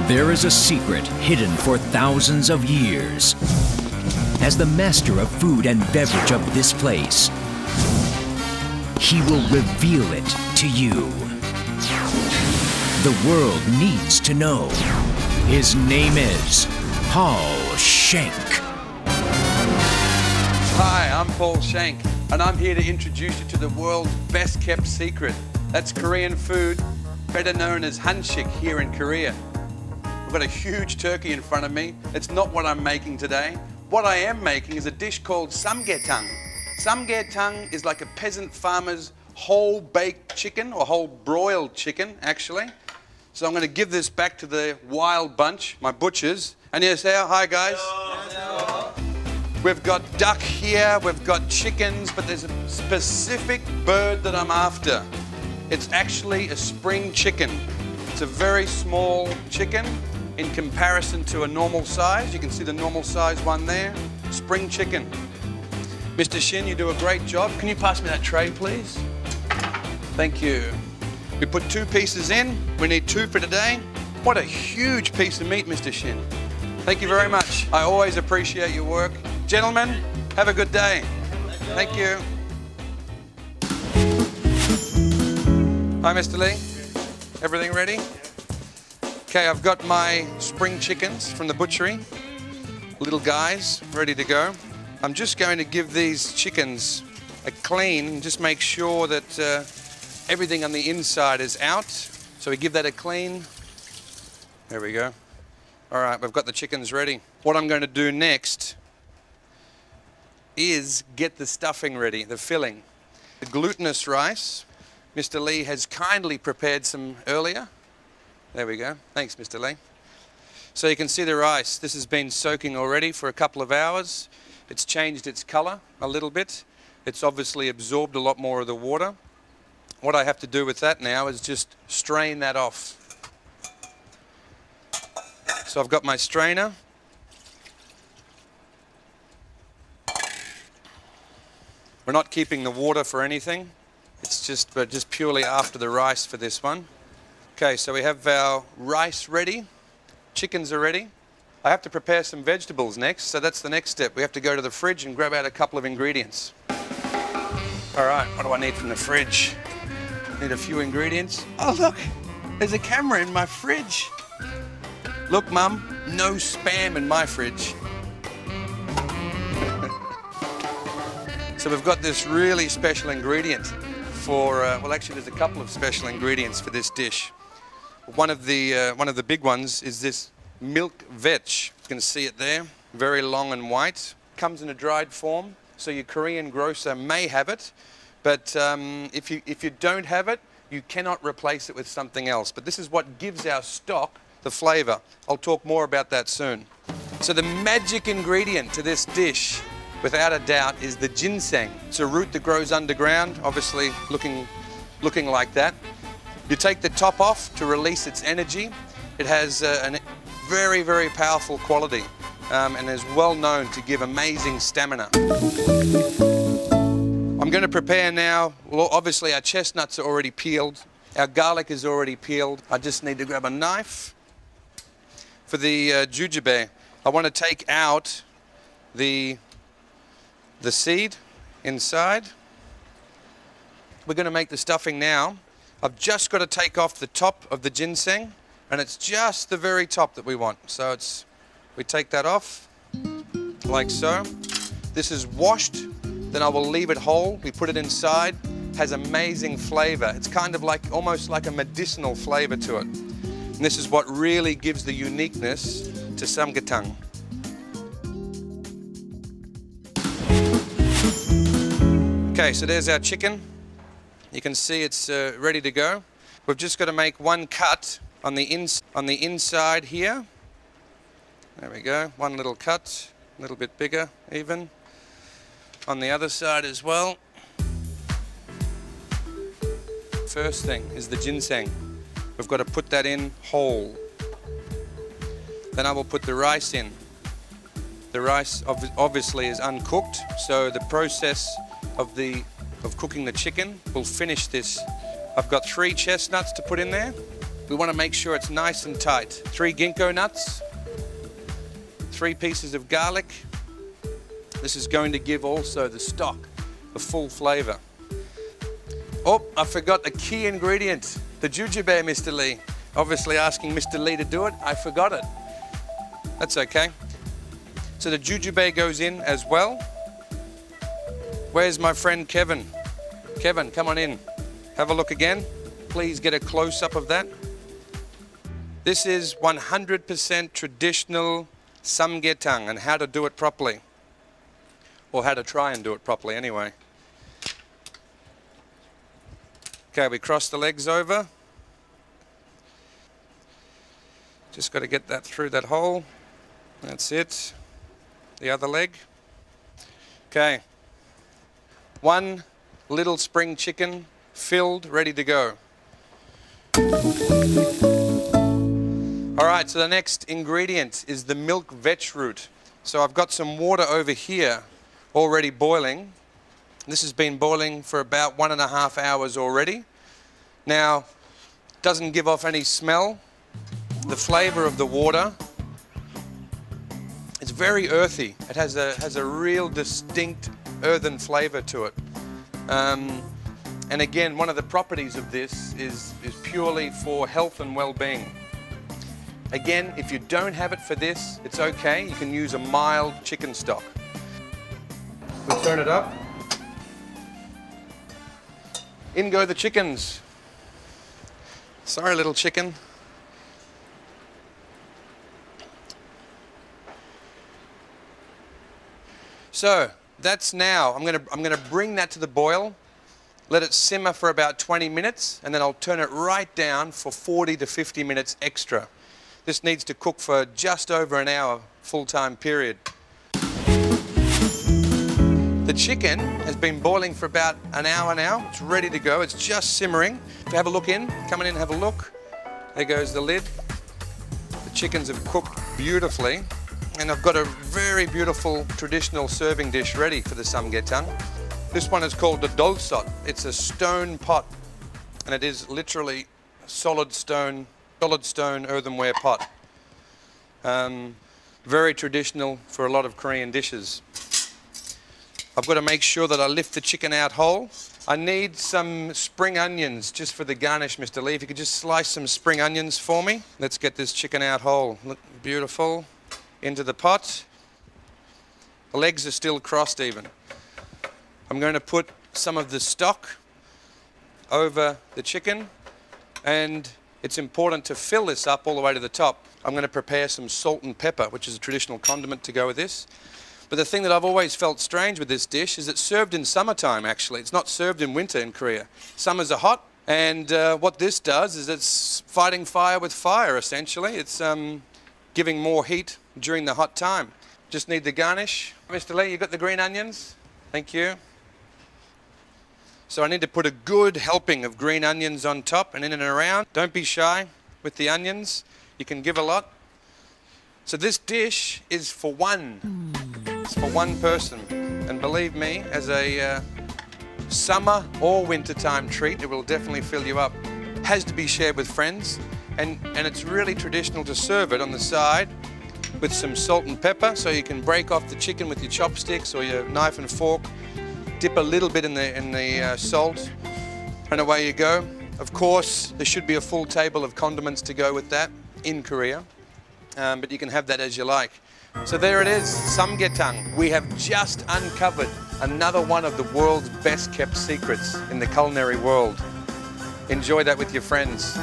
There is a secret hidden for thousands of years. As the master of food and beverage of this place, he will reveal it to you. The world needs to know. His name is Paul Schenk. Hi, I'm Paul Schenk, and I'm here to introduce you to the world's best kept secret. That's Korean food, better known as hanshik here in Korea. I've got a huge turkey in front of me. It's not what I'm making today. What I am making is a dish called Samgyetang. Samgyetang is like a peasant farmer's whole baked chicken, or whole broiled chicken, actually. So I'm going to give this back to the wild bunch, my butchers. And you say, oh, hi guys. Hello. We've got duck here, we've got chickens, but there's a specific bird that I'm after. It's actually a spring chicken. It's a very small chicken in comparison to a normal size. You can see the normal size one there. Spring chicken. Mr. Shin, you do a great job. Can you pass me that tray, please? Thank you. We put 2 pieces in. We need 2 for today. What a huge piece of meat, Mr. Shin. Thank you very much. I always appreciate your work. Gentlemen, have a good day. Thank you. Hi, Mr. Lee. Everything ready? Okay, I've got my spring chickens from the butchery. Little guys, ready to go. I'm just going to give these chickens a clean and just make sure that everything on the inside is out. So we give that a clean. There we go. All right, we've got the chickens ready. What I'm going to do next is get the stuffing ready, the filling. The glutinous rice, Mr. Lee has kindly prepared some earlier. There we go. Thanks, Mr. Lee. So you can see the rice. This has been soaking already for a couple of hours. It's changed its color a little bit. It's obviously absorbed a lot more of the water. What I have to do with that now is just strain that off. So I've got my strainer. We're not keeping the water for anything. It's just, we're just purely after the rice for this one. Okay, so we have our rice ready. Chickens are ready. I have to prepare some vegetables next, so that's the next step. We have to go to the fridge and grab out a couple of ingredients. All right, what do I need from the fridge? Need a few ingredients. Oh, look, there's a camera in my fridge. Look, Mum, no spam in my fridge. So we've got this really special ingredient for, well, actually there's a couple of special ingredients for this dish. One of the big ones is this milk vetch. You can see it there, very long and white. Comes in a dried form, so your Korean grocer may have it, but if you don't have it, you cannot replace it with something else. But this is what gives our stock the flavor. I'll talk more about that soon. So the magic ingredient to this dish, without a doubt, is the ginseng. It's a root that grows underground, obviously looking like that. You take the top off to release its energy. It has a very, very powerful quality and is well known to give amazing stamina. I'm going to prepare now, well, obviously our chestnuts are already peeled. Our garlic is already peeled. I just need to grab a knife. For the jujube, I want to take out the seed inside. We're going to make the stuffing now. I've just got to take off the top of the ginseng, and it's just the very top that we want. So we take that off, like so. This is washed, then I will leave it whole. We put it inside, has amazing flavor. It's kind of like, almost like a medicinal flavor to it. And this is what really gives the uniqueness to Samgyetang. Okay, so there's our chicken. You can see it's ready to go. We've just got to make one cut on the inside here. There we go, one little cut, a little bit bigger even. On the other side as well. First thing is the ginseng. We've got to put that in whole. Then I will put the rice in. The rice obviously is uncooked, so the process of cooking the chicken will finish this. I've got 3 chestnuts to put in there. We want to make sure it's nice and tight. 3 ginkgo nuts, 3 pieces of garlic. This is going to give also the stock a full flavor. Oh, I forgot a key ingredient, the jujube, Mr. Lee. Obviously asking Mr. Lee to do it, I forgot it. That's okay. So the jujube goes in as well. Where's my friend Kevin? Kevin, come on in. Have a look again. Please get a close-up of that. This is 100% traditional Samgyetang and how to do it properly. Or how to try and do it properly anyway. Okay, we cross the legs over. Just got to get that through that hole. That's it. The other leg. Okay. 1 little spring chicken filled, ready to go. All right, so the next ingredient is the milk vetch root. So I've got some water over here already boiling. This has been boiling for about 1.5 hours already. Now, it doesn't give off any smell. The flavor of the water, it's very earthy. It has a real distinct earthen flavor to it. And again, one of the properties of this is purely for health and well-being. Again, if you don't have it for this, it's okay. You can use a mild chicken stock. We'll turn it up. In go the chickens. Sorry, little chicken. So that's now, I'm gonna bring that to the boil, let it simmer for about 20 minutes, and then I'll turn it right down for 40 to 50 minutes extra. This needs to cook for just over an hour, full-time period. The chicken has been boiling for about an hour now. It's ready to go. It's just simmering. If you have a look in, come in and have a look. There goes the lid. The chickens have cooked beautifully. And I've got a very beautiful traditional serving dish ready for the Samgyetang. This one is called the dolsot. It's a stone pot, and it is literally a solid stone earthenware pot. Very traditional for a lot of Korean dishes. I've got to make sure that I lift the chicken out whole. I need some spring onions just for the garnish, Mr. Lee. If you could just slice some spring onions for me. Let's get this chicken out whole. Look, beautiful. Into the pot. The legs are still crossed even. I'm going to put some of the stock over the chicken, and it's important to fill this up all the way to the top. I'm going to prepare some salt and pepper, which is a traditional condiment to go with this. But the thing that I've always felt strange with this dish is it's served in summertime, actually. It's not served in winter in Korea. Summers are hot, and what this does is it's fighting fire with fire, essentially. It's giving more heat during the hot time. Just need the garnish. Mr. Lee, you got the green onions? Thank you. So I need to put a good helping of green onions on top and in and around. Don't be shy with the onions. You can give a lot. So this dish is for one. It's for one person. And believe me, as a summer or wintertime treat, it will definitely fill you up. It has to be shared with friends. And it's really traditional to serve it on the side with some salt and pepper, so you can break off the chicken with your chopsticks or your knife and fork, dip a little bit in the salt, and away you go. Of course, there should be a full table of condiments to go with that in Korea, but you can have that as you like. So there it is, Samgyetang. We have just uncovered another one of the world's best kept secrets in the culinary world. Enjoy that with your friends.